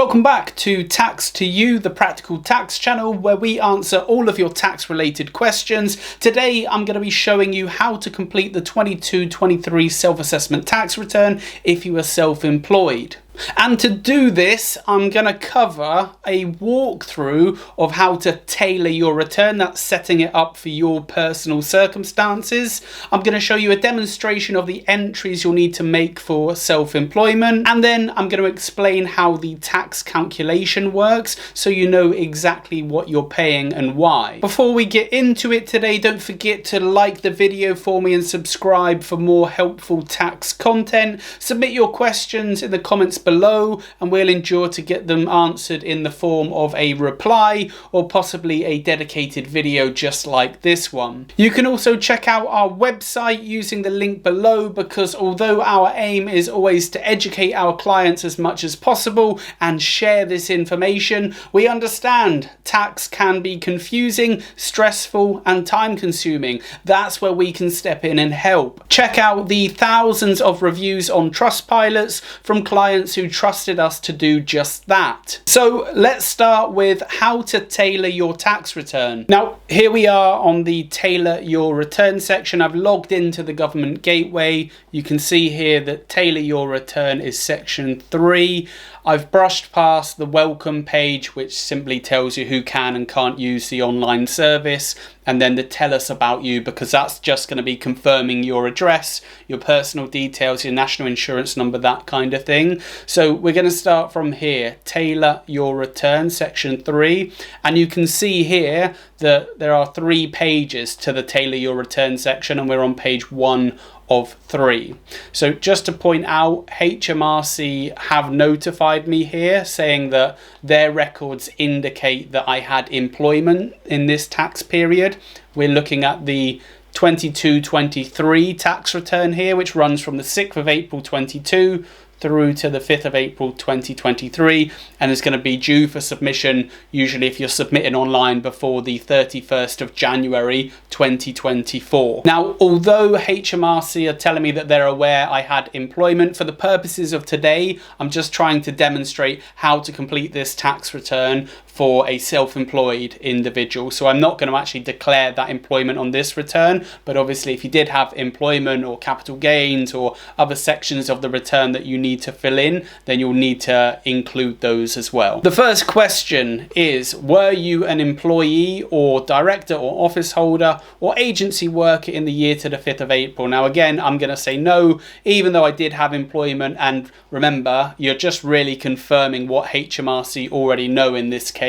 Welcome back to Tax to You, the Practical Tax channel, where we answer all of your tax related questions. Today I'm going to be showing you how to complete the 22-23 self-assessment tax return if you are self-employed. And to do this, I'm going to cover a walkthrough of how to tailor your return. That's setting it up for your personal circumstances. I'm going to show you a demonstration of the entries you'll need to make for self-employment. And then I'm going to explain how the tax calculation works so you know exactly what you're paying and why. Before we get into it today, don't forget to like the video for me and subscribe for more helpful tax content. Submit your questions in the comments below and we'll ensure to get them answered in the form of a reply or possibly a dedicated video just like this one. You can also check out our website using the link below, because although our aim is always to educate our clients as much as possible and share this information, we understand tax can be confusing, stressful and time consuming. That's where we can step in and help. Check out the thousands of reviews on Trustpilot from clients who trusted us to do just that. So let's start with how to tailor your tax return. Now, here we are on the tailor your return section. I've logged into the government gateway. You can see here that tailor your return is section 3. I've brushed past the welcome page, which simply tells you who can and can't use the online service, and then the tell us about you, because that's just going to be confirming your address, your personal details, your national insurance number, that kind of thing. So we're going to start from here, tailor your return, section 3, and you can see here that there are 3 pages to the tailor your return section, and we're on page 1 of 3. So just to point out, HMRC have notified me here saying that their records indicate that I had employment in this tax period. We're looking at the 22-23 tax return here, which runs from the 6th of April 22 through to the 5th of April 2023, and is going to be due for submission usually if you're submitting online before the 31st of January 2024. Now, although HMRC are telling me that they're aware I had employment, for the purposes of today, I'm just trying to demonstrate how to complete this tax return for a self-employed individual. So I'm not going to actually declare that employment on this return, but obviously if you did have employment or capital gains or other sections of the return that you need to fill in, then you'll need to include those as well. The first question is, were you an employee or director or office holder or agency worker in the year to the 5th of April? Now again, I'm going to say no, even though I did have employment, and remember, you're just really confirming what HMRC already know in this case,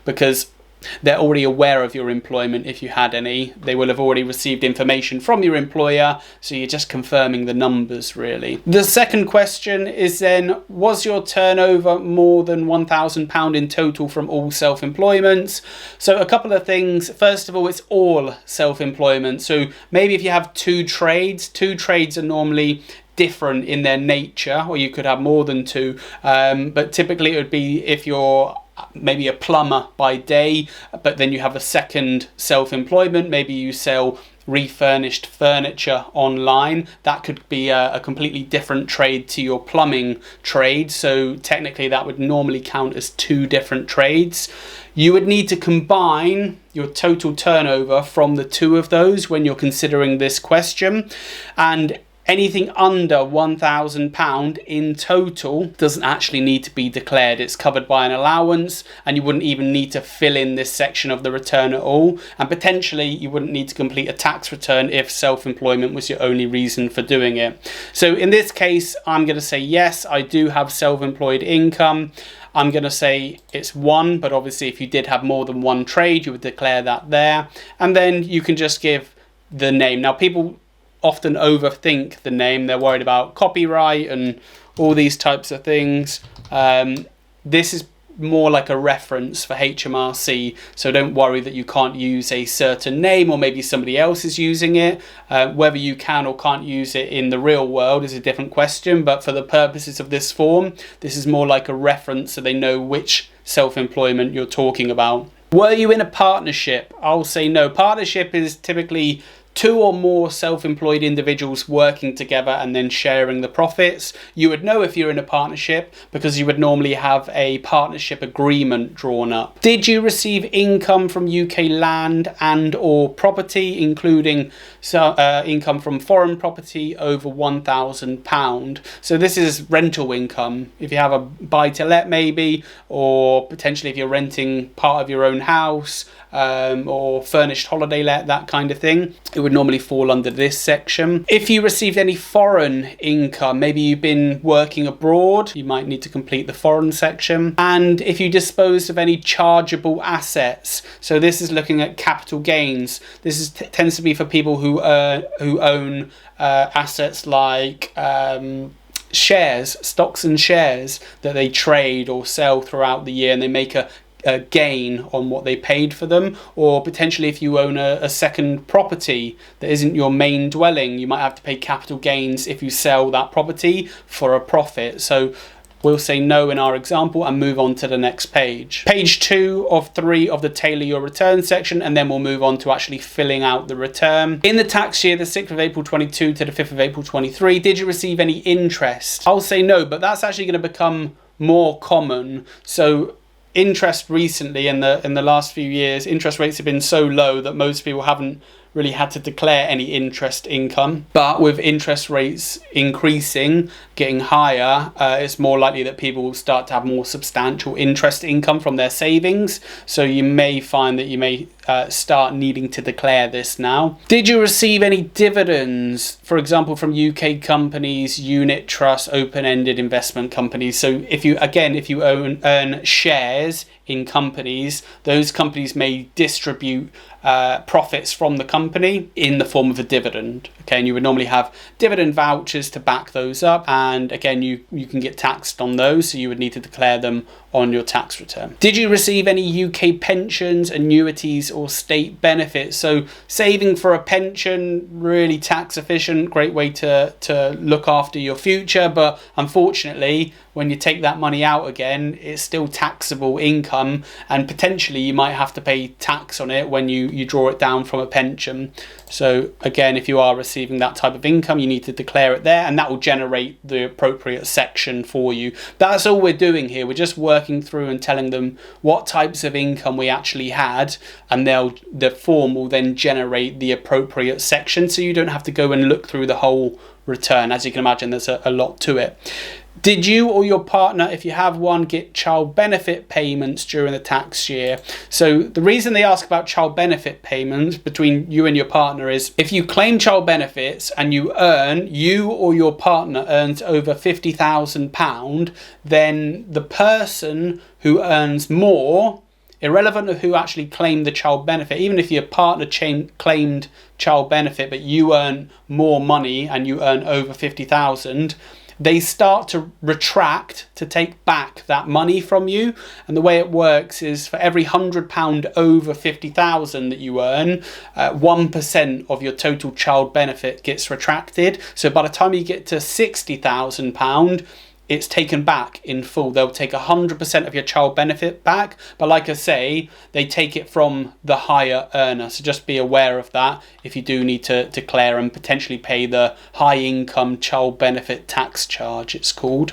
because they're already aware of your employment. If you had any, they will have already received information from your employer, so you're just confirming the numbers really. The second question is then, was your turnover more than £1,000 in total from all self-employments? So a couple of things. First of all, it's all self-employment. So maybe if you have two trades are normally different in their nature, or you could have more than 2, but typically it would be if you're maybe a plumber by day, but then you have a second self-employment, maybe you sell refurnished furniture online. That could be a completely different trade to your plumbing trade, so technically that would normally count as 2 different trades. You would need to combine your total turnover from the 2 of those when you're considering this question, and anything under £1,000 in total doesn't actually need to be declared. It's covered by an allowance, and you wouldn't even need to fill in this section of the return at all. And potentially you wouldn't need to complete a tax return if self-employment was your only reason for doing it. So in this case, I'm going to say yes, I do have self-employed income. I'm going to say it's 1, but obviously if you did have more than 1 trade, you would declare that there. And then you can just give the name. Now, people often overthink the name. They're worried about copyright and all these types of things. This is more like a reference for HMRC, so don't worry that you can't use a certain name or maybe somebody else is using it. Whether you can or can't use it in the real world is a different question, but for the purposes of this form, this is more like a reference so they know which self-employment you're talking about. Were you in a partnership? I'll say no. Partnership is typically two or more self-employed individuals working together and then sharing the profits. You would know if you're in a partnership because you would normally have a partnership agreement drawn up. Did you receive income from UK land and or property, including income from foreign property over £1,000? So this is rental income. If you have a buy-to-let maybe, or potentially if you're renting part of your own house, or furnished holiday let, that kind of thing, it would normally fall under this section. If you received any foreign income, maybe you've been working abroad, you might need to complete the foreign section. And if you disposed of any chargeable assets, so this is looking at capital gains. This tends to be for people who own assets like shares, stocks and shares that they trade or sell throughout the year, and they make a gain on what they paid for them. Or potentially if you own a second property that isn't your main dwelling, you might have to pay capital gains if you sell that property for a profit. So we'll say no in our example and move on to the next page. Page 2 of 3 of the Tailor Your Return section, and then we'll move on to actually filling out the return. In the tax year, the 6th of April 22 to the 5th of April 23, did you receive any interest? I'll say no, but that's actually going to become more common. So interest recently in the last few years, interest rates have been so low that most people haven't really had to declare any interest income. But with interest rates increasing, getting higher, it's more likely that people will start to have more substantial interest income from their savings. So you may find that you may start needing to declare this now. Did you receive any dividends, for example, from UK companies, unit trusts, open-ended investment companies? So if you earn shares in companies, those companies may distribute profits from the company in the form of a dividend. Okay, and you would normally have dividend vouchers to back those up, and again you can get taxed on those, so you would need to declare them on your tax return. Did you receive any UK pensions, annuities or state benefits? So saving for a pension, really tax efficient, great way to look after your future, but unfortunately when you take that money out again, it's still taxable income, and potentially you might have to pay tax on it when you draw it down from a pension. So again, if you are receiving that type of income, you need to declare it there, and that will generate the appropriate section for you. That's all we're doing here. We're just working through and telling them what types of income we actually had, and the form will then generate the appropriate section, so you don't have to go and look through the whole return. As you can imagine, there's a lot to it. Did you or your partner, if you have one, get child benefit payments during the tax year? So the reason they ask about child benefit payments between you and your partner is if you claim child benefits and you or your partner earns over £50,000, then the person who earns more, irrelevant of who actually claimed the child benefit, even if your partner claimed child benefit but you earn more money and you earn over 50,000, they start to retract to take back that money from you. And the way it works is for every £100 over 50,000 that you earn, 1% of your total child benefit gets retracted. So by the time you get to £60,000, it's taken back in full. They'll take 100% of your child benefit back, but like I say, they take it from the higher earner. So just be aware of that if you do need to declare and potentially pay the high income child benefit tax charge, it's called.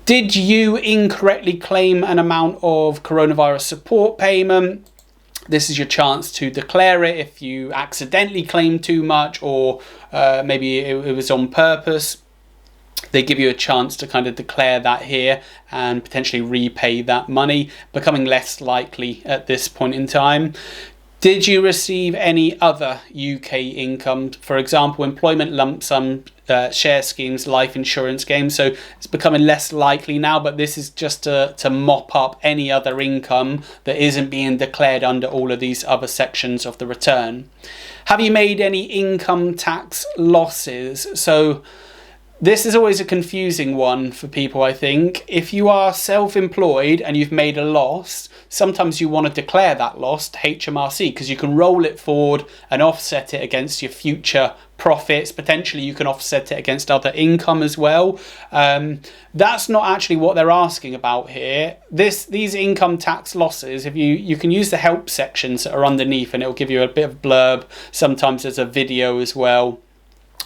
Did you incorrectly claim an amount of coronavirus support payment? This is your chance to declare it if you accidentally claimed too much, or maybe it was on purpose. They give you a chance to kind of declare that here and potentially repay that money, becoming less likely at this point in time. Did you receive any other UK income? For example, employment lump sum, share schemes, life insurance schemes. So it's becoming less likely now, but this is just to mop up any other income that isn't being declared under all of these other sections of the return. Have you made any income tax losses? So This is always a confusing one for people, I think. If you are self-employed and you've made a loss, sometimes you want to declare that loss to HMRC because you can roll it forward and offset it against your future profits. Potentially you can offset it against other income as well. That's not actually what they're asking about here. These income tax losses, if you can use the help sections that are underneath, and it'll give you a bit of blurb. Sometimes there's a video as well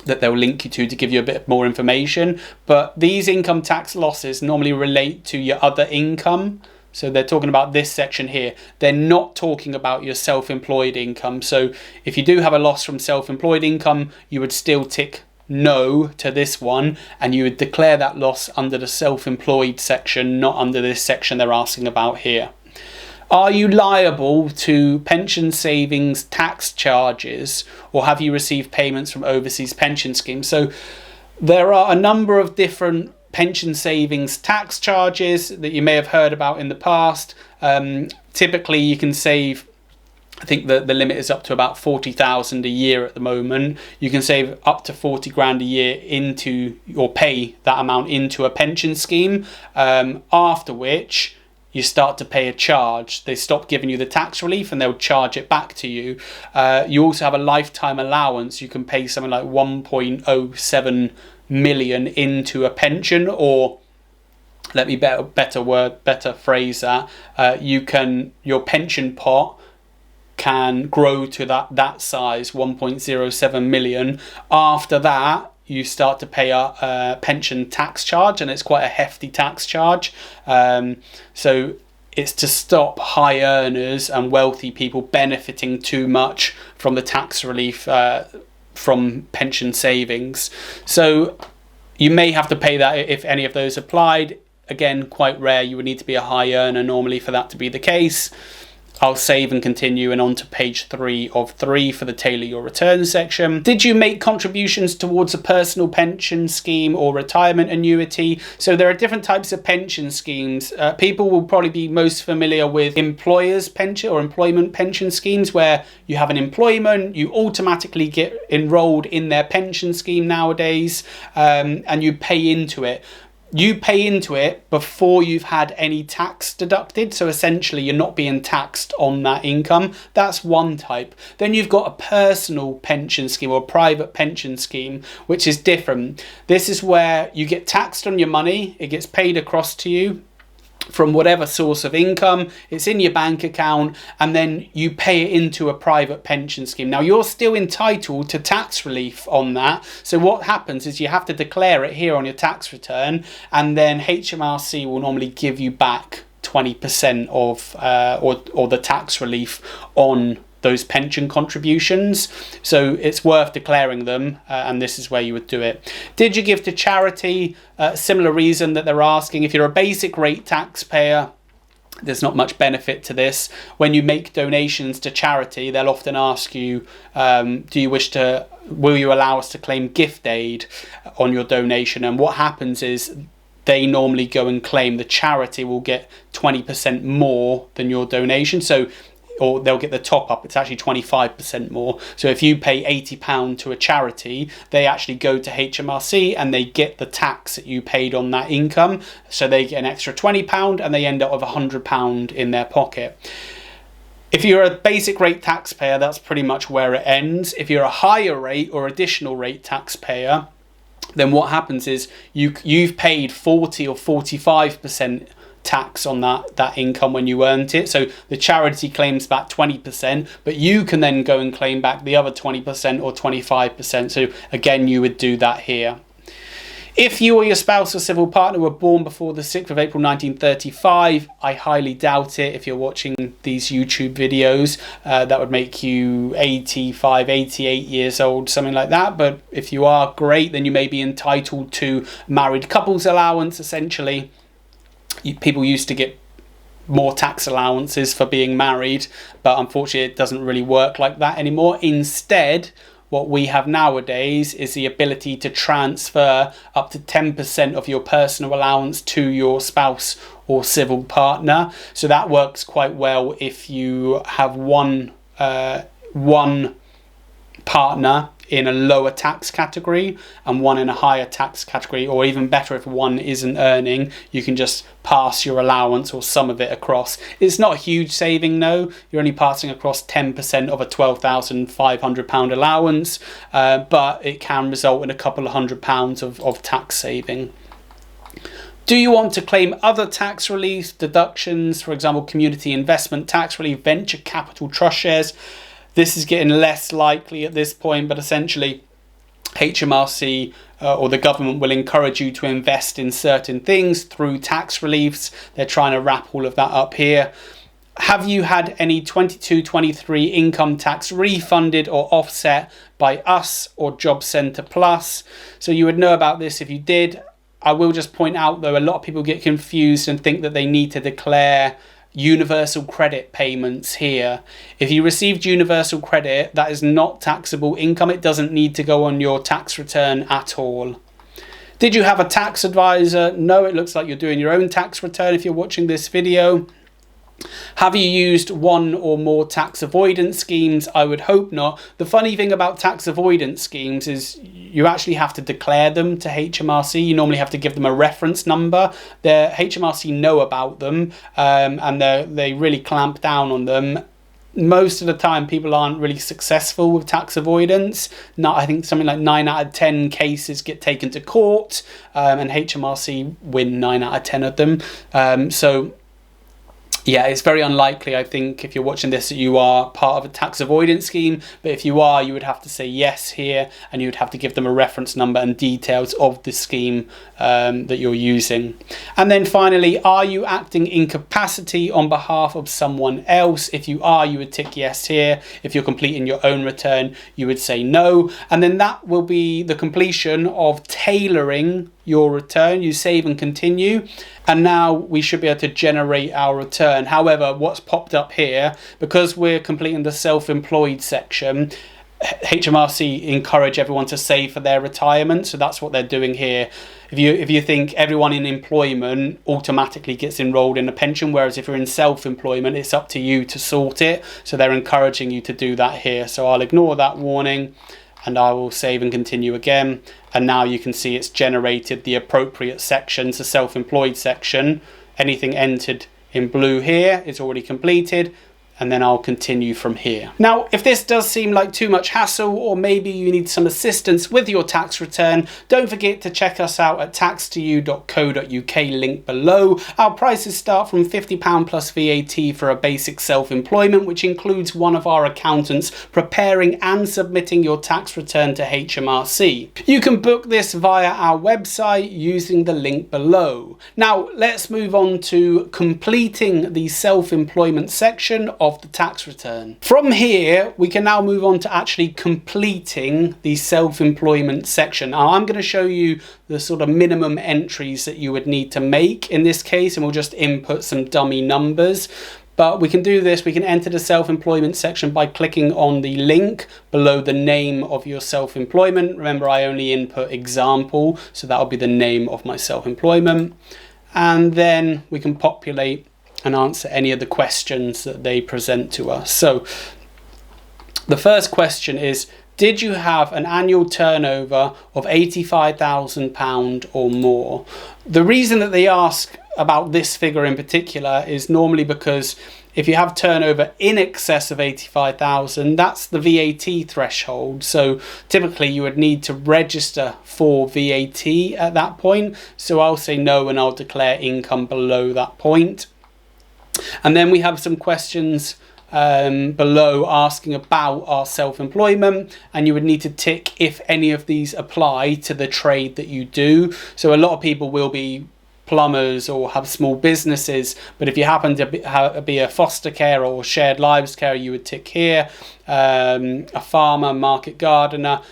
that they'll link you to give you a bit more information. But these income tax losses normally relate to your other income. So they're talking about this section here. They're not talking about your self-employed income. So if you do have a loss from self-employed income, you would still tick no to this one, and you would declare that loss under the self-employed section, not under this section they're asking about here. Are you liable to pension savings tax charges, or have you received payments from overseas pension schemes? So there are a number of different pension savings tax charges that you may have heard about in the past. Typically you can save, I think the limit is up to about 40,000 a year at the moment. You can save up to 40 grand a year into, or pay that amount into a pension scheme, after which you start to pay a charge. They stop giving you the tax relief and they'll charge it back to you. You also have a lifetime allowance. You can pay something like 1.07 million into a pension, or let me better phrase that. Your pension pot can grow to that size, 1.07 million. After that, you start to pay a pension tax charge, and it's quite a hefty tax charge. So it's to stop high earners and wealthy people benefiting too much from the tax relief from pension savings. So you may have to pay that if any of those applied. Again, quite rare. You would need to be a high earner normally for that to be the case. I'll save and continue and on to page 3 of 3 for the tailor your return section. Did you make contributions towards a personal pension scheme or retirement annuity? So there are different types of pension schemes. People will probably be most familiar with employers' pension or employment pension schemes, where you have an employment, you automatically get enrolled in their pension scheme nowadays, and you pay into it. You pay into it before you've had any tax deducted. So essentially you're not being taxed on that income. That's one type. Then you've got a personal pension scheme or private pension scheme, which is different. This is where you get taxed on your money. It gets paid across to you from whatever source of income. It's in your bank account, and then you pay it into a private pension scheme. Now you're still entitled to tax relief on that. So what happens is you have to declare it here on your tax return, and then HMRC will normally give you back 20% of or the tax relief on those pension contributions. So it's worth declaring them, and this is where you would do it. Did you give to charity? Similar reason that they're asking. If you're a basic rate taxpayer, there's not much benefit to this. When you make donations to charity, they'll often ask you, will you allow us to claim gift aid on your donation? And what happens is they normally go and claim, the charity will get 20% more than your donation. So, or they'll get the top up, it's actually 25% more. So if you pay £80 to a charity, they actually go to HMRC and they get the tax that you paid on that income. So they get an extra £20 and they end up with £100 in their pocket. If you're a basic rate taxpayer, that's pretty much where it ends. If you're a higher rate or additional rate taxpayer, then what happens is you've paid 40 or 45% tax on that income when you earned it. So the charity claims back 20%, but you can then go and claim back the other 20% or 25%. So again, you would do that here. If you or your spouse or civil partner were born before the 6th of April 1935, I highly doubt it. If you're watching these YouTube videos, that would make you 85, 88 years old, something like that. But if you are, great, then you may be entitled to married couples allowance, essentially. People used to get more tax allowances for being married, but unfortunately it doesn't really work like that anymore. Instead, what we have nowadays is the ability to transfer up to 10% of your personal allowance to your spouse or civil partner. So that works quite well if you have one partner in a lower tax category and one in a higher tax category, or even better, if one isn't earning, you can just pass your allowance or some of it across. It's not a huge saving, no. You're only passing across 10% of a £12,500 allowance, but it can result in a couple of £100 of tax saving. Do you want to claim other tax relief deductions, for example, community investment tax relief, venture capital trust shares? This is getting less likely at this point, but essentially HMRC or the government will encourage you to invest in certain things through tax reliefs. They're trying to wrap all of that up here. Have you had any 22-23 income tax refunded or offset by us or Job Centre Plus? So you would know about this if you did. I will just point out, though, a lot of people get confused and think that they need to declare universal credit payments here. If you received universal credit, that is not taxable income. It doesn't need to go on your tax return at all. Did you have a tax advisor? No, it looks like you're doing your own tax return if you're watching this video. Have you used one or more tax avoidance schemes? I would hope not. The funny thing about tax avoidance schemes is you actually have to declare them to HMRC. You normally have to give them a reference number. The HMRC know about them, and they really clamp down on them. Most of the time, people aren't really successful with tax avoidance. I think something like 9 out of 10 cases get taken to court, and HMRC win 9 out of 10 of them. So yeah, it's very unlikely, I think, if you're watching this, that you are part of a tax avoidance scheme. But if you are, you would have to say yes here, and you would have to give them a reference number and details of the scheme that you're using. And then finally, are you acting in capacity on behalf of someone else? If you are, you would tick yes here. If you're completing your own return, you would say no. And then that will be the completion of tailoring your return. You save and continue, and now we should be able to generate our return. However, what's popped up here, because we're completing the self-employed section, HMRC encourage everyone to save for their retirement, so that's what they're doing here. If you think everyone in employment automatically gets enrolled in a pension, whereas if you're in self-employment, it's up to you to sort it, so they're encouraging you to do that here. So I'll ignore that warning, and I will save and continue again. And now you can see it's generated the appropriate sections, the self-employed section. Anything entered in blue here is already completed, and then I'll continue from here. Now, if this does seem like too much hassle, or maybe you need some assistance with your tax return, don't forget to check us out at tax2u.co.uk, link below. Our prices start from £50 plus VAT for a basic self-employment, which includes one of our accountants preparing and submitting your tax return to HMRC. You can book this via our website using the link below. Now, let's move on to completing the self-employment section of the tax return. From here, we can now move on to actually completing the self-employment section. Now, I'm going to show you the sort of minimum entries that you would need to make in this case, and we'll just input some dummy numbers. But we can do this, we can enter the self-employment section by clicking on the link below the name of your self-employment. Remember, I only input example, so that'll be the name of my self-employment. And then we can populate and answer any of the questions that they present to us. So the first question is, did you have an annual turnover of £85,000 or more? The reason that they ask about this figure in particular is normally because if you have turnover in excess of 85,000, that's the VAT threshold. So typically you would need to register for VAT at that point. So I'll say no, and I'll declare income below that point. And then we have some questions below asking about our self-employment, and you would need to tick if any of these apply to the trade that you do. So a lot of people will be plumbers or have small businesses, but if you happen to be a foster care or shared lives care, you would tick here. A farmer, market gardener,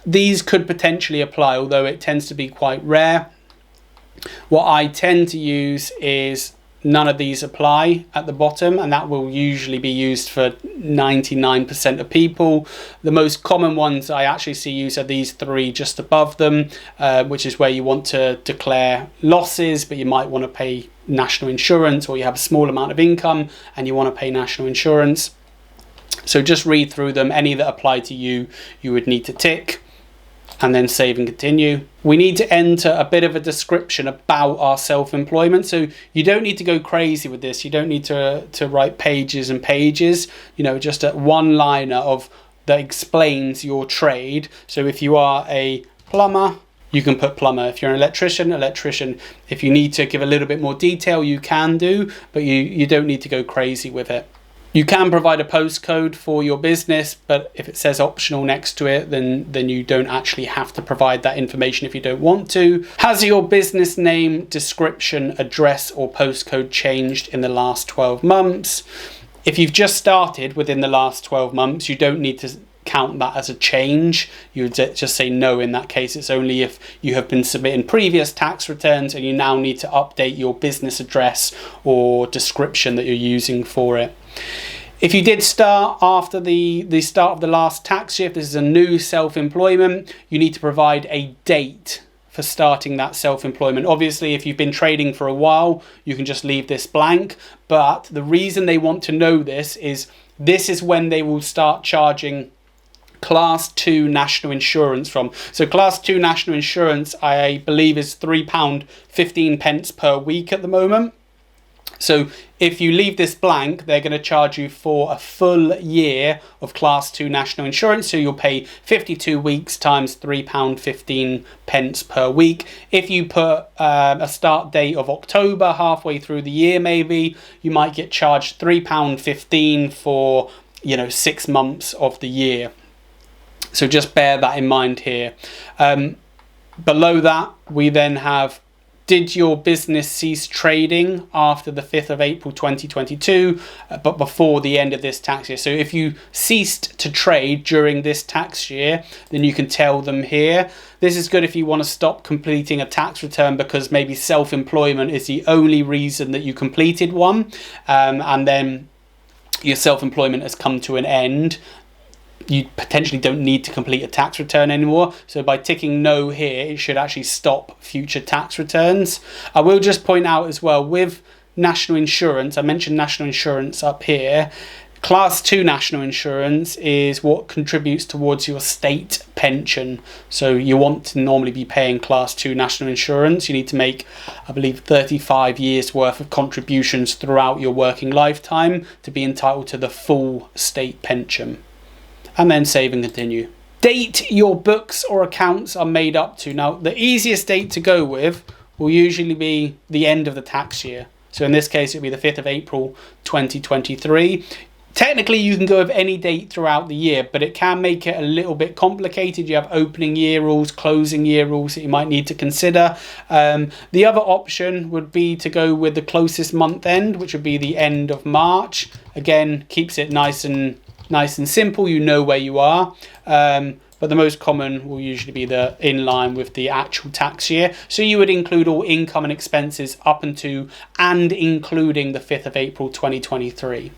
these could potentially apply, although it tends to be quite rare. What I tend to use is none of these apply at the bottom, and that will usually be used for 99% of people. The most common ones I actually see used are these three just above them, which is where you want to declare losses, but you might want to pay national insurance, or you have a small amount of income and you want to pay national insurance. So just read through them. Any that apply to you, you would need to tick and then save and continue. We need to enter a bit of a description about our self-employment. So you don't need to go crazy with this. You don't need to write pages and pages, just a one-liner of that explains your trade. So if you are a plumber, you can put plumber. If you're an electrician, electrician. If you need to give a little bit more detail, you can do, but you don't need to go crazy with it. You can provide a postcode for your business, but if it says optional next to it, then you don't actually have to provide that information if you don't want to. Has your business name, description, address, or postcode changed in the last 12 months? If you've just started within the last 12 months, you don't need to count that as a change. You would just say no in that case. It's only if you have been submitting previous tax returns and you now need to update your business address or description that you're using for it. If you did start after the start of the last tax year, if this is a new self-employment, you need to provide a date for starting that self-employment. Obviously, if you've been trading for a while, you can just leave this blank. But the reason they want to know this is when they will start charging Class 2 national insurance from. So Class 2 national insurance, I believe, is £3.15 per week at the moment. So if you leave this blank, they're going to charge you for a full year of Class 2 national insurance. So you'll pay 52 weeks times £3.15 per week. If you put a start date of October, halfway through the year maybe, you might get charged £3.15 for 6 months of the year. So just bear that in mind here. Below that, we then have, did your business cease trading after the 5th of April 2022, but before the end of this tax year? So if you ceased to trade during this tax year, then you can tell them here. This is good if you want to stop completing a tax return because maybe self-employment is the only reason that you completed one, and then your self-employment has come to an end. You potentially don't need to complete a tax return anymore. So by ticking no here, it should actually stop future tax returns. I will just point out as well, with national insurance, I mentioned national insurance up here. Class 2 national insurance is what contributes towards your state pension. So you want to normally be paying Class 2 national insurance. You need to make, I believe, 35 years worth of contributions throughout your working lifetime to be entitled to the full state pension. And then save and continue. Date your books or accounts are made up to. Now, the easiest date to go with will usually be the end of the tax year. So in this case, it'll be the 5th of April 2023. Technically, you can go with any date throughout the year, but it can make it a little bit complicated. You have opening year rules, closing year rules that you might need to consider. The other option would be to go with the closest month end, which would be the end of March. Again, keeps it nice and simple. You know where you are, but the most common will usually be in line with the actual tax year. So you would include all income and expenses up until and including the 5th of April 2023.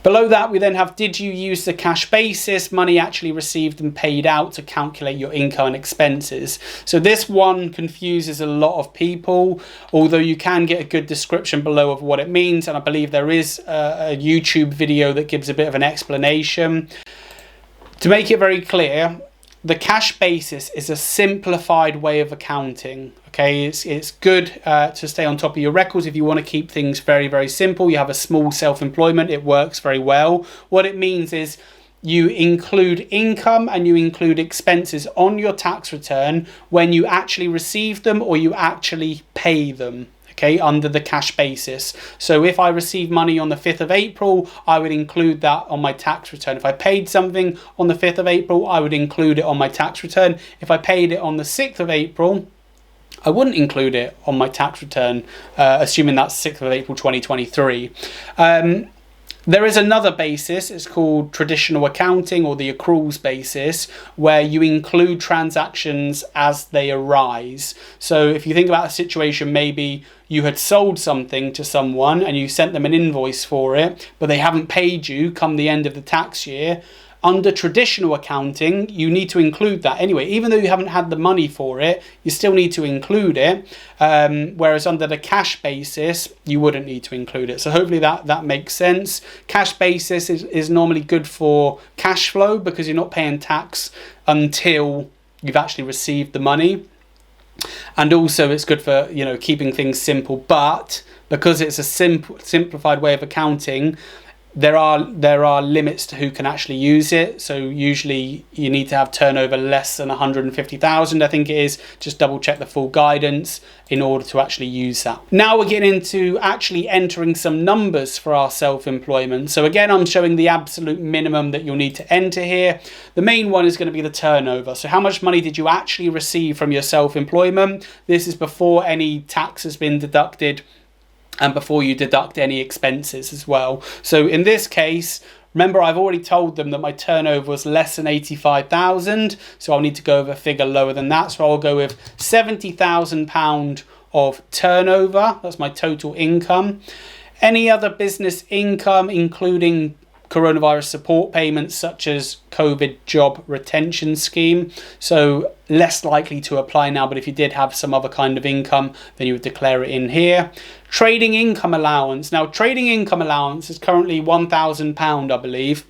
Below that, we then have, did you use the cash basis, money actually received and paid out, to calculate your income and expenses? So this one confuses a lot of people, although you can get a good description below of what it means, and I believe there is a YouTube video that gives a bit of an explanation. To make it very clear, the cash basis is a simplified way of accounting. Okay, it's good to stay on top of your records if you want to keep things very, very simple. You have a small self-employment, it works very well. What it means is you include income and you include expenses on your tax return when you actually receive them or you actually pay them. Okay, under the cash basis. So if I receive money on the 5th of April, I would include that on my tax return. If I paid something on the 5th of April, I would include it on my tax return. If I paid it on the 6th of April, I wouldn't include it on my tax return, assuming that's 6th of April 2023. There is another basis, it's called traditional accounting or the accruals basis, where you include transactions as they arise. So if you think about a situation, maybe you had sold something to someone and you sent them an invoice for it, but they haven't paid you come the end of the tax year. Under traditional accounting, you need to include that anyway. Even though you haven't had the money for it, you still need to include it. Whereas under the cash basis, you wouldn't need to include it. So hopefully that makes sense. Cash basis is normally good for cash flow because you're not paying tax until you've actually received the money. And also it's good for, you know, keeping things simple. But because it's a simplified way of accounting, there are limits to who can actually use it. So usually you need to have turnover less than 150,000, I think it is. Just double check the full guidance in order to actually use that. Now we're getting into actually entering some numbers for our self-employment. So again, I'm showing the absolute minimum that you'll need to enter here. The main one is going to be the turnover. So how much money did you actually receive from your self-employment? This is before any tax has been deducted and before you deduct any expenses as well. So in this case, remember I've already told them that my turnover was less than 85,000, so I'll need to go with a figure lower than that. So I'll go with £70,000 of turnover. That's my total income. Any other business income, including coronavirus support payments such as COVID job retention scheme. So less likely to apply now, but if you did have some other kind of income, then you would declare it in here. Trading income allowance. Now, trading income allowance is currently £1,000, I believe.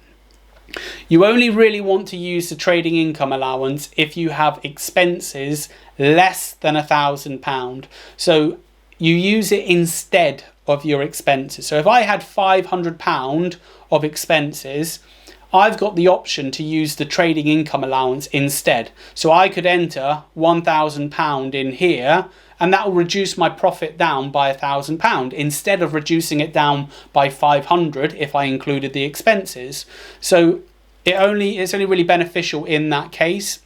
You only really want to use the trading income allowance if you have expenses less than £1,000. So you use it instead of your expenses. So if I had £500 of expenses, I've got the option to use the trading income allowance instead. So I could enter £1,000 in here, and that will reduce my profit down by £1,000 instead of reducing it down by 500 if I included the expenses. So it's only really beneficial in that case.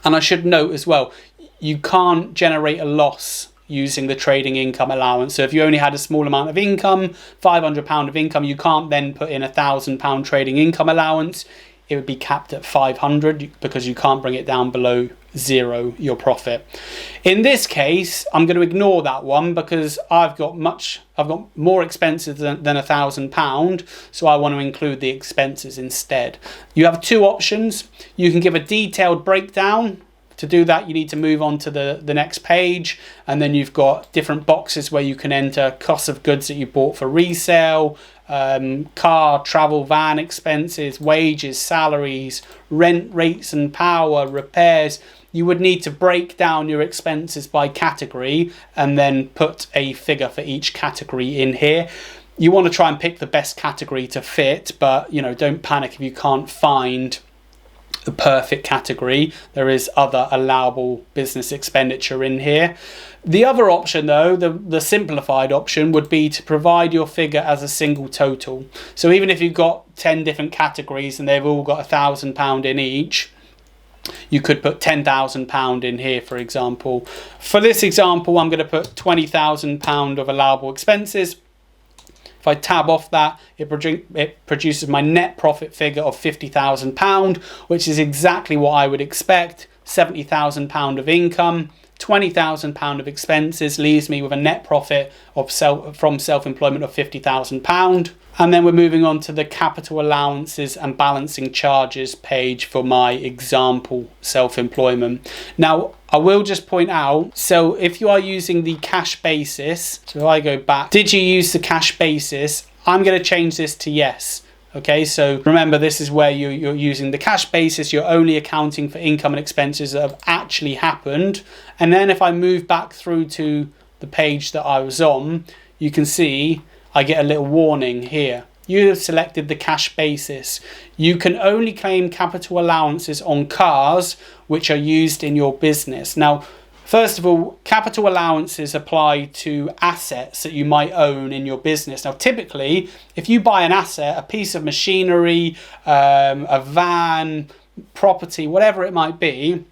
And I should note as well, you can't generate a loss using the trading income allowance. So if you only had a small amount of income, £500 of income, you can't then put in £1,000 trading income allowance. It would be capped at 500 because you can't bring it down below zero, your profit. In this case, I'm going to ignore that one because I've got more expenses than £1,000, so I want to include the expenses instead. You have two options. You can give a detailed breakdown. To do that, you need to move on to the next page, and then you've got different boxes where you can enter costs of goods that you bought for resale, car, travel, van expenses, wages, salaries, rent, rates and power, repairs. You would need to break down your expenses by category and then put a figure for each category in here. You want to try and pick the best category to fit, but you know, don't panic if you can't find the perfect category. There is other allowable business expenditure in here. The other option though, the simplified option, would be to provide your figure as a single total. So even if you've got 10 different categories and they've all got £1,000 in each, you could put £10,000 in here, for example. For this example, I'm going to put £20,000 of allowable expenses. If I tab off that, it produces my net profit figure of £50,000, which is exactly what I would expect. £70,000 of income, £20,000 of expenses leaves me with a net profit of from self-employment of £50,000. And then we're moving on to the capital allowances and balancing charges page for my example self-employment. Now, I will just point out, so if you are using the cash basis, so if I go back, did you use the cash basis? I'm going to change this to yes. Okay, so remember, this is where you're using the cash basis. You're only accounting for income and expenses that have actually happened. And then if I move back through to the page that I was on, you can see I get a little warning here. You have selected the cash basis. You can only claim capital allowances on cars which are used in your business. Now, first of all, capital allowances apply to assets that you might own in your business. Now, typically, if you buy an asset, a piece of machinery, a van, property, whatever it might be,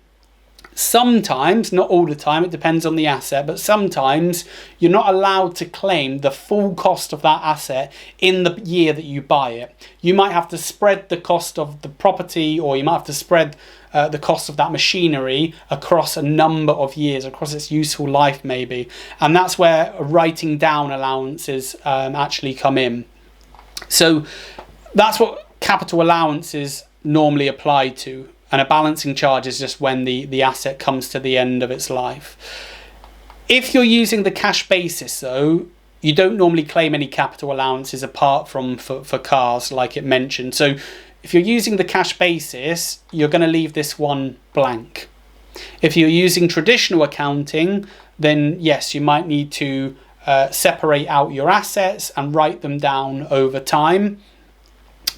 sometimes, not all the time, it depends on the asset, but sometimes you're not allowed to claim the full cost of that asset in the year that you buy it. You might have to spread the cost of the property, or you might have to spread the cost of that machinery across a number of years, across its useful life maybe. And that's where writing down allowances actually come in. So that's what capital allowances normally apply to. And a balancing charge is just when the asset comes to the end of its life. If you're using the cash basis though, you don't normally claim any capital allowances apart from for cars like it mentioned. So if you're using the cash basis, you're going to leave this one blank. If you're using traditional accounting, then yes, you might need to separate out your assets and write them down over time.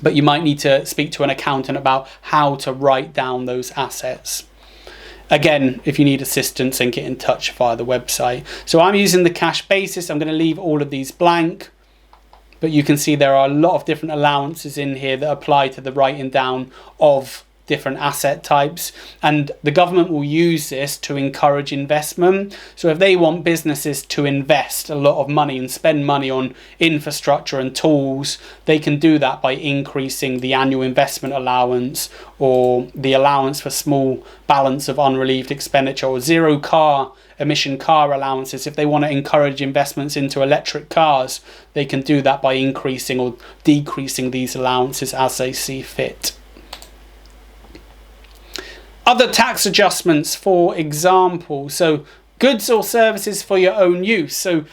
But you might need to speak to an accountant about how to write down those assets. Again, if you need assistance, then get in touch via the website. So I'm using the cash basis. I'm going to leave all of these blank. But you can see there are a lot of different allowances in here that apply to the writing down of different asset types, and the government will use this to encourage investment. So if they want businesses to invest a lot of money and spend money on infrastructure and tools, they can do that by increasing the annual investment allowance or the allowance for small balance of unrelieved expenditure, or zero emission car allowances. If they want to encourage investments into electric cars, they can do that by increasing or decreasing these allowances as they see fit. Other tax adjustments, for example, so goods or services for your own use. So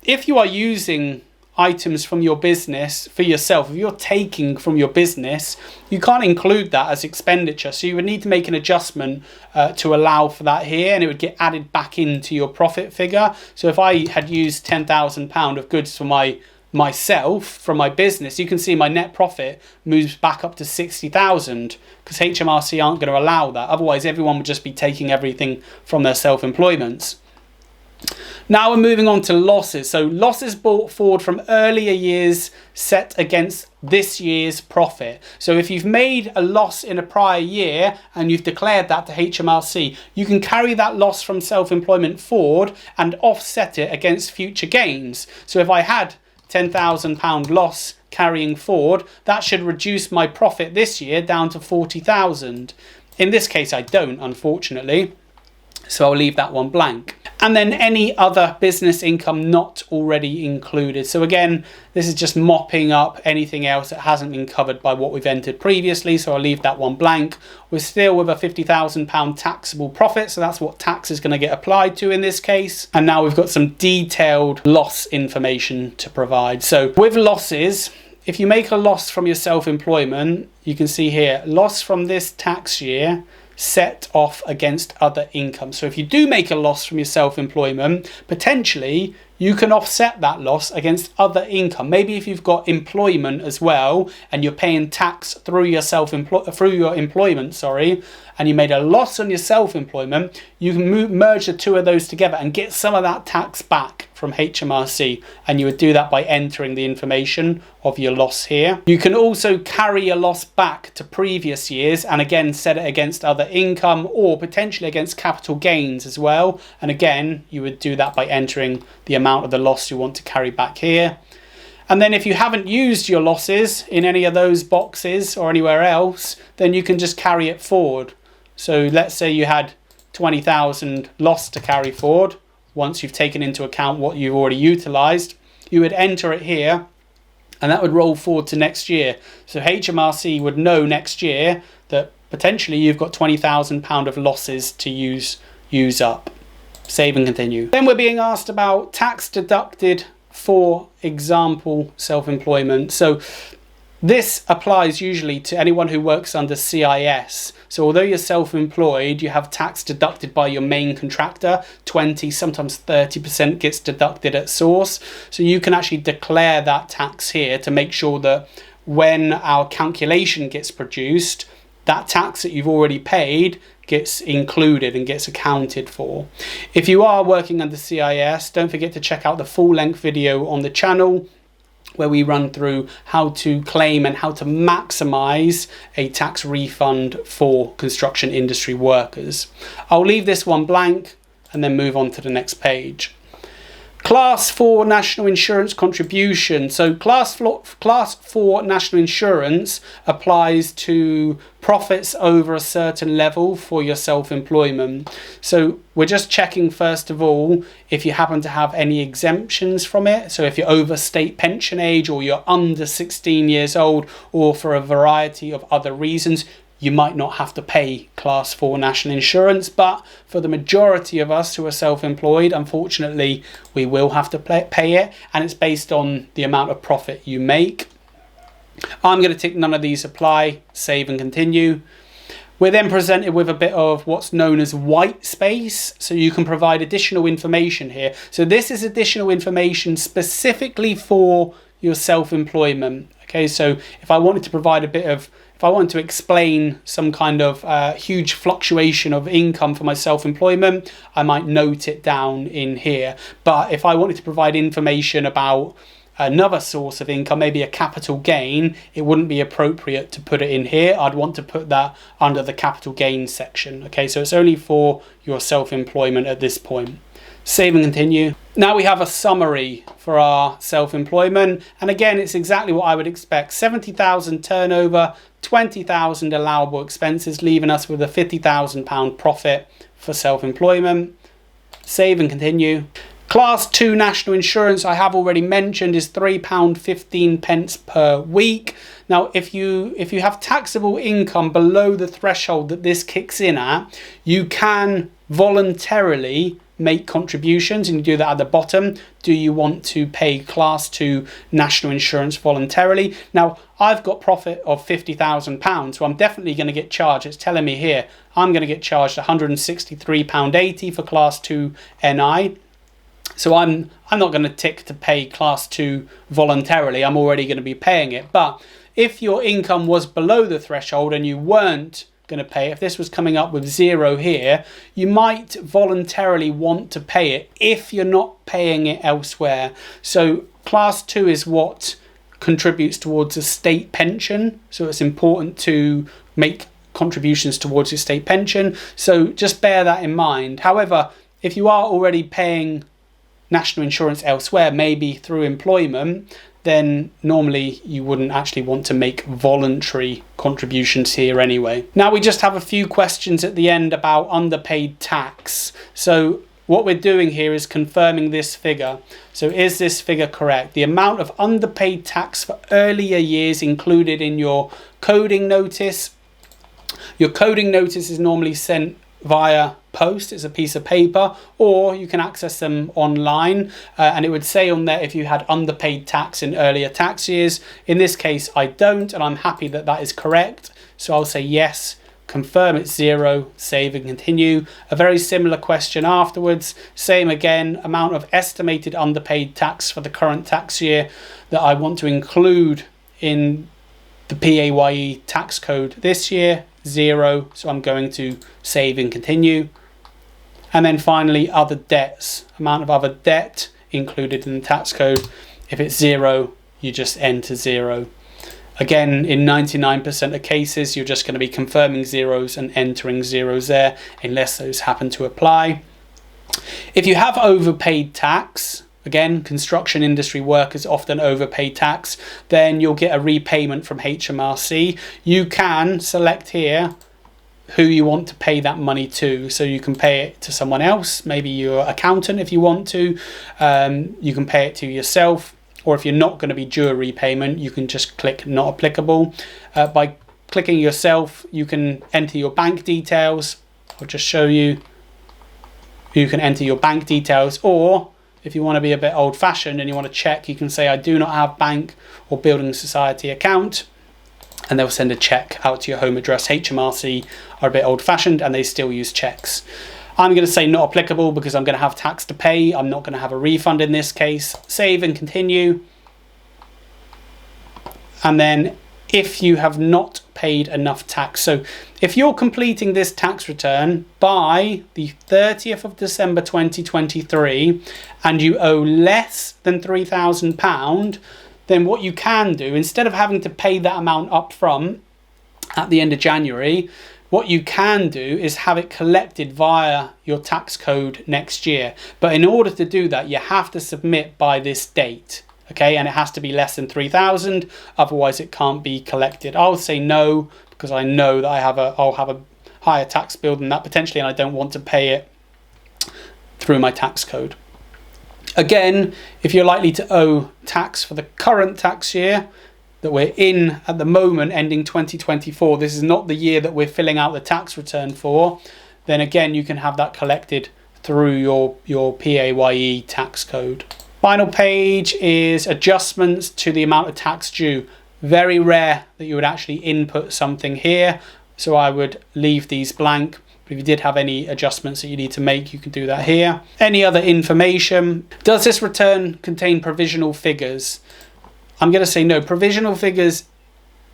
if you are using items from your business for yourself, if you're taking from your business, you can't include that as expenditure. So you would need to make an adjustment to allow for that here, and it would get added back into your profit figure. So if I had used £10,000 of goods for myself from my business, you can see my net profit moves back up to 60,000 because HMRC aren't going to allow that. Otherwise, everyone would just be taking everything from their self-employments. Now we're moving on to losses. So losses brought forward from earlier years set against this year's profit. So if you've made a loss in a prior year and you've declared that to HMRC, you can carry that loss from self-employment forward and offset it against future gains. So if I had £10,000 loss carrying forward, that should reduce my profit this year down to 40,000. In this case, I don't, unfortunately. So I'll leave that one blank. And then any other business income not already included. So again, this is just mopping up anything else that hasn't been covered by what we've entered previously. So I'll leave that one blank. We're still with a £50,000 taxable profit. So that's what tax is going to get applied to in this case. And now we've got some detailed loss information to provide. So with losses, if you make a loss from your self-employment, you can see here, loss from this tax year set off against other income. So if you do make a loss from your self-employment, potentially you can offset that loss against other income. Maybe if you've got employment as well and you're paying tax through your employment, and you made a loss on your self-employment, you can merge the two of those together and get some of that tax back from HMRC, and you would do that by entering the information of your loss here. You can also carry a loss back to previous years and again set it against other income or potentially against capital gains as well, and again you would do that by entering the amount of the loss you want to carry back here. And then if you haven't used your losses in any of those boxes or anywhere else, then you can just carry it forward. So let's say you had 20,000 loss to carry forward. Once you've taken into account what you've already utilised, you would enter it here and that would roll forward to next year. So HMRC would know next year that potentially you've got £20,000 of losses to use up. Save and continue. Then we're being asked about tax deducted, for example, self-employment. So this applies usually to anyone who works under CIS. So although you're self-employed, you have tax deducted by your main contractor. 20, sometimes 30% gets deducted at source. So you can actually declare that tax here to make sure that when our calculation gets produced, that tax that you've already paid gets included and gets accounted for. If you are working under CIS, don't forget to check out the full-length video on the channel where we run through how to claim and how to maximize a tax refund for construction industry workers. I'll leave this one blank and then move on to the next page. Class 4 National Insurance Contribution. So Class 4 National Insurance applies to profits over a certain level for your self-employment. So we're just checking first of all if you happen to have any exemptions from it. So if you're over state pension age or you're under 16 years old or for a variety of other reasons, you might not have to pay class 4 national insurance, but for the majority of us who are self-employed, unfortunately, we will have to pay it, and it's based on the amount of profit you make. I'm going to tick none of these apply, save and continue. We're then presented with a bit of what's known as white space, so you can provide additional information here. So this is additional information specifically for your self-employment. Okay, so if I wanted to provide if I wanted to explain some kind of huge fluctuation of income for my self-employment, I might note it down in here. But if I wanted to provide information about another source of income, maybe a capital gain, it wouldn't be appropriate to put it in here. I'd want to put that under the capital gain section. Okay, so it's only for your self-employment at this point. Save and continue. Now we have a summary for our self-employment, and again it's exactly what I would expect. 70,000 turnover, 20,000 allowable expenses, leaving us with a £50,000 profit for self-employment. Save and continue. Class 2 national insurance, I have already mentioned, is £3.15 per week. Now, if you have taxable income below the threshold that this kicks in at, you can voluntarily make contributions, and you do that at the bottom. Do you want to pay class 2 national insurance voluntarily? Now, I've got profit of £50,000, so I'm definitely going to get charged. It's telling me here I'm going to get charged £163.80 for class 2 NI. So I'm not going to tick to pay class 2 voluntarily. I'm already going to be paying it. But if your income was below the threshold and you weren't going to pay it, if this was coming up with 0 here, you might voluntarily want to pay it if you're not paying it elsewhere. So class 2 is what contributes towards a state pension. So it's important to make contributions towards your state pension. So just bear that in mind. However, if you are already paying national insurance elsewhere, maybe through employment, then normally you wouldn't actually want to make voluntary contributions here anyway. Now we just have a few questions at the end about underpaid tax. So what we're doing here is confirming this figure. So is this figure correct? The amount of underpaid tax for earlier years included in your coding notice. Your coding notice is normally sent via post. It's a piece of paper, or you can access them online, and it would say on there if you had underpaid tax in earlier tax years. In this case I don't, and I'm happy that that is correct, so I'll say yes, confirm it's 0, save and continue. A very similar question afterwards, same again, amount of estimated underpaid tax for the current tax year that I want to include in the PAYE tax code this year, 0, so I'm going to save and continue. And then finally, other debts, amount of other debt included in the tax code. If it's 0, you just enter 0. Again, in 99% of cases, you're just going to be confirming zeros and entering zeros there, unless those happen to apply. If you have overpaid tax, again, construction industry workers often overpay tax, then you'll get a repayment from HMRC. You can select here who you want to pay that money to. So you can pay it to someone else, maybe your accountant if you want to. You can pay it to yourself, or if you're not going to be due a repayment, you can just click not applicable. By clicking yourself, you can enter your bank details. I'll just show you. You can enter your bank details, or if you want to be a bit old-fashioned and you want to check, you can say I do not have bank or building society account, and they'll send a check out to your home address. HMRC are a bit old-fashioned and they still use checks. I'm going to say not applicable because I'm going to have tax to pay. I'm not going to have a refund in this case. Save and continue. And then if you have not paid enough tax, so if you're completing this tax return by the 30th of December 2023 and you owe less than £3,000, then what you can do, instead of having to pay that amount up front at the end of January, what you can do is have it collected via your tax code next year. But in order to do that, you have to submit by this date. Okay, and it has to be less than 3,000, otherwise it can't be collected. I'll say no because I know that I'll have a higher tax bill than that potentially, and I don't want to pay it through my tax code. Again, if you're likely to owe tax for the current tax year, that we're in at the moment, ending 2024, this is not the year that we're filling out the tax return for, then again, you can have that collected through your PAYE tax code. Final page is adjustments to the amount of tax due. Very rare that you would actually input something here, so I would leave these blank. But if you did have any adjustments that you need to make, you can do that here. Any other information? Does this return contain provisional figures? I'm going to say no. Provisional figures,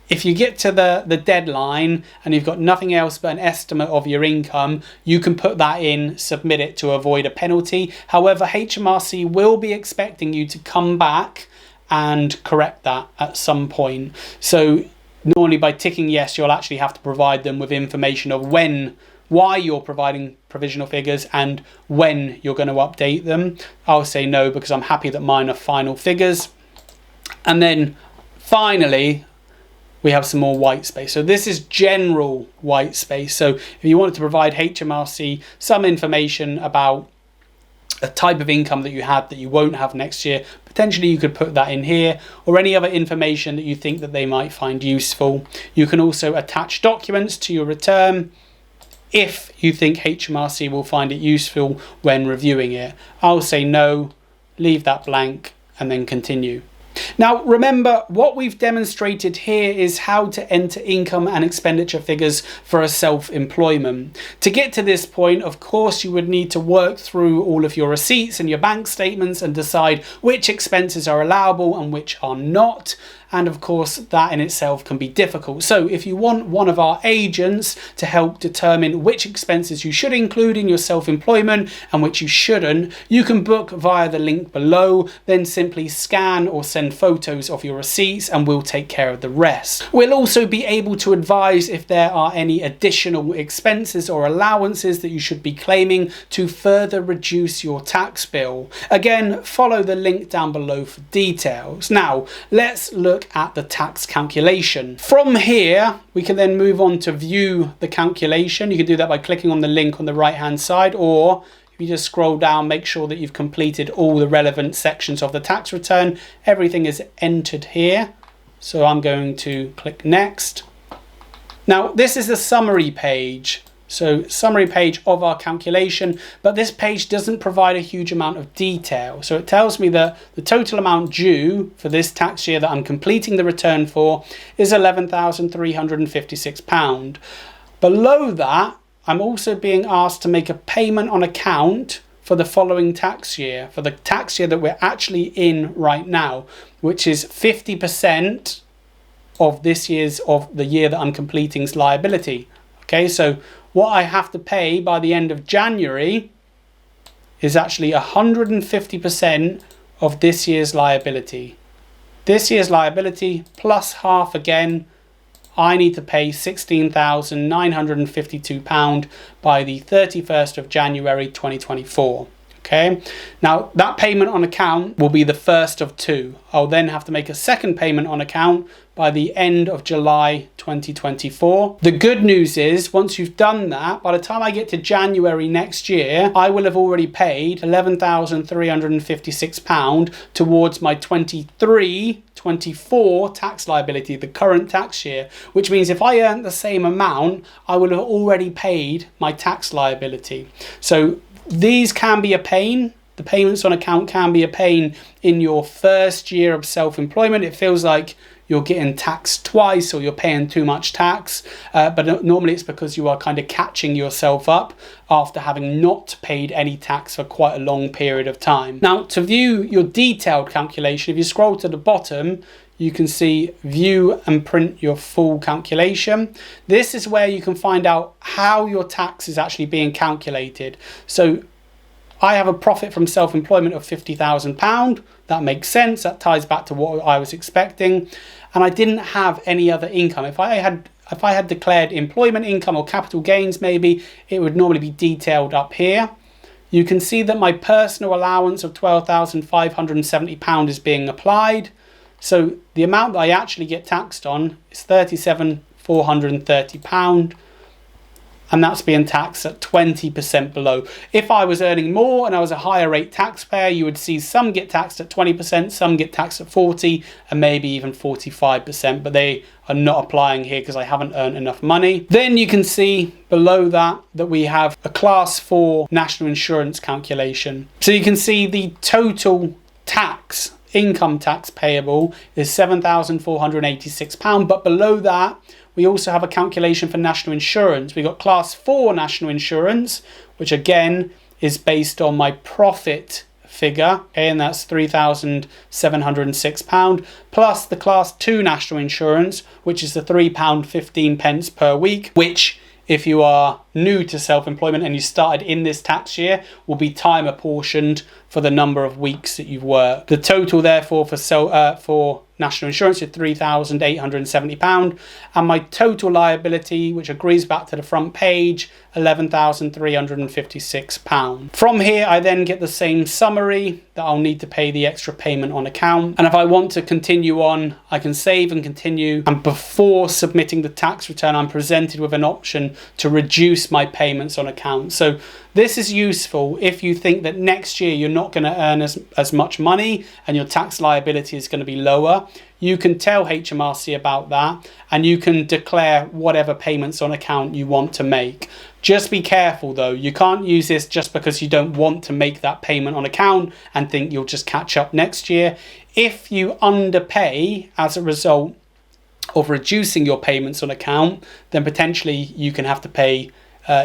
if you get to the deadline and you've got nothing else but an estimate of your income, you can put that in, submit it to avoid a penalty. However, HMRC will be expecting you to come back and correct that at some point. So normally by ticking yes, you'll actually have to provide them with information of why you're providing provisional figures and when you're going to update them. I'll say no because I'm happy that mine are final figures. And then finally, we have some more white space. So this is general white space. So if you wanted to provide HMRC some information about a type of income that you had that you won't have next year, potentially you could put that in here, or any other information that you think that they might find useful. You can also attach documents to your return if you think HMRC will find it useful when reviewing it. I'll say no, leave that blank, and then continue. Now remember, what we've demonstrated here is how to enter income and expenditure figures for a self-employment. To get to this point, of course, you would need to work through all of your receipts and your bank statements and decide which expenses are allowable and which are not. And of course, that in itself can be difficult. So if you want one of our agents to help determine which expenses you should include in your self-employment and which you shouldn't, you can book via the link below, then simply scan or send photos of your receipts and we'll take care of the rest. We'll also be able to advise if there are any additional expenses or allowances that you should be claiming to further reduce your tax bill. Again, follow the link down below for details. Now, let's look at the tax calculation. From here, we can then move on to view the calculation. You can do that by clicking on the link on the right hand side, or if you just scroll down, make sure that you've completed all the relevant sections of the tax return. Everything is entered here. So I'm going to click next. Now, this is the summary page. So summary page of our calculation, but this page doesn't provide a huge amount of detail. So it tells me that the total amount due for this tax year that I'm completing the return for is £11,356. Below that, I'm also being asked to make a payment on account for the following tax year, for the tax year that we're actually in right now, which is 50% of this year's, of the year that I'm completing's liability. Okay, so what I have to pay by the end of January is actually 150% of this year's liability. This year's liability plus half again, I need to pay £16,952 by the 31st of January 2024. Okay, now that payment on account will be the first of two. I'll then have to make a second payment on account by the end of July 2024. The good news is, once you've done that, by the time I get to January next year, I will have already paid £11,356 towards my 23-24 tax liability, the current tax year, which means if I earned the same amount, I will have already paid my tax liability. So these can be a pain. The payments on account can be a pain in your first year of self-employment. It feels like you're getting taxed twice or you're paying too much tax, but normally it's because you are kind of catching yourself up after having not paid any tax for quite a long period of time. Now, to view your detailed calculation, if you scroll to the bottom, you can see view and print your full calculation. This is where you can find out how your tax is actually being calculated. So I have a profit from self-employment of £50,000. That makes sense. That ties back to what I was expecting. And I didn't have any other income. If I had declared employment income or capital gains, maybe it would normally be detailed up here. You can see that my personal allowance of £12,570 is being applied. So the amount that I actually get taxed on is £37,430. and that's being taxed at 20% below. If I was earning more and I was a higher rate taxpayer, you would see some get taxed at 20%, some get taxed at 40%, and maybe even 45%, but they are not applying here because I haven't earned enough money. Then you can see below that we have a class 4 national insurance calculation. So you can see the total income tax payable is £7,486, but below that we also have a calculation for national insurance. We got class 4 national insurance, which again is based on my profit figure, okay, and that's £3,706, plus the class 2 national insurance, which is the £3.15 per week, which, if you are new to self-employment and you started in this tax year, will be time apportioned for the number of weeks that you've worked. The total, therefore, for national insurance is £3,870, and my total liability, which agrees back to the front page, £11,356. From here, I then get the same summary that I'll need to pay the extra payment on account. And if I want to continue on, I can save and continue. And before submitting the tax return, I'm presented with an option to reduce my payments on account. So this is useful if you think that next year you're not going to earn as much money and your tax liability is going to be lower. You can tell HMRC about that, and you can declare whatever payments on account you want to make. Just be careful though, you can't use this just because you don't want to make that payment on account and think you'll just catch up next year. If you underpay as a result of reducing your payments on account, then potentially you can have to pay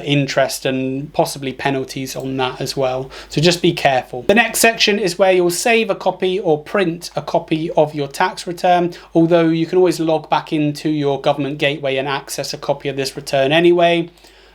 interest and possibly penalties on that as well. So just be careful. The next section is where you'll save a copy or print a copy of your tax return, although you can always log back into your government gateway and access a copy of this return anyway.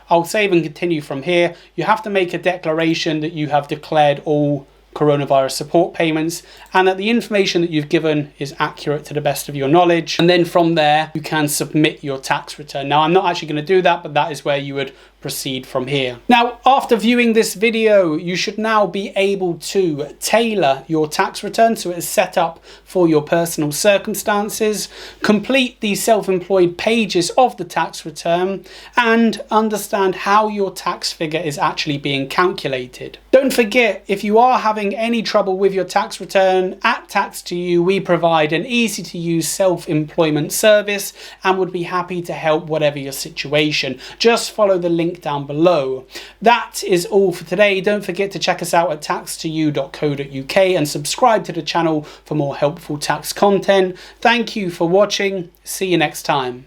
I'll save and continue from here. You have to make a declaration that you have declared all coronavirus support payments and that the information that you've given is accurate to the best of your knowledge, and then from there you can submit your tax return. Now, I'm not actually going to do that, but that is where you would proceed from here. Now, after viewing this video, you should now be able to tailor your tax return so it is set up for your personal circumstances, complete the self-employed pages of the tax return, and understand how your tax figure is actually being calculated. Don't forget, if you are having any trouble with your tax return, at Tax2You we provide an easy to use self-employment service and would be happy to help whatever your situation. Just follow the link down below. That is all for today. Don't forget to check us out at tax2you.co.uk and subscribe to the channel for more helpful tax content. Thank you for watching. See you next time.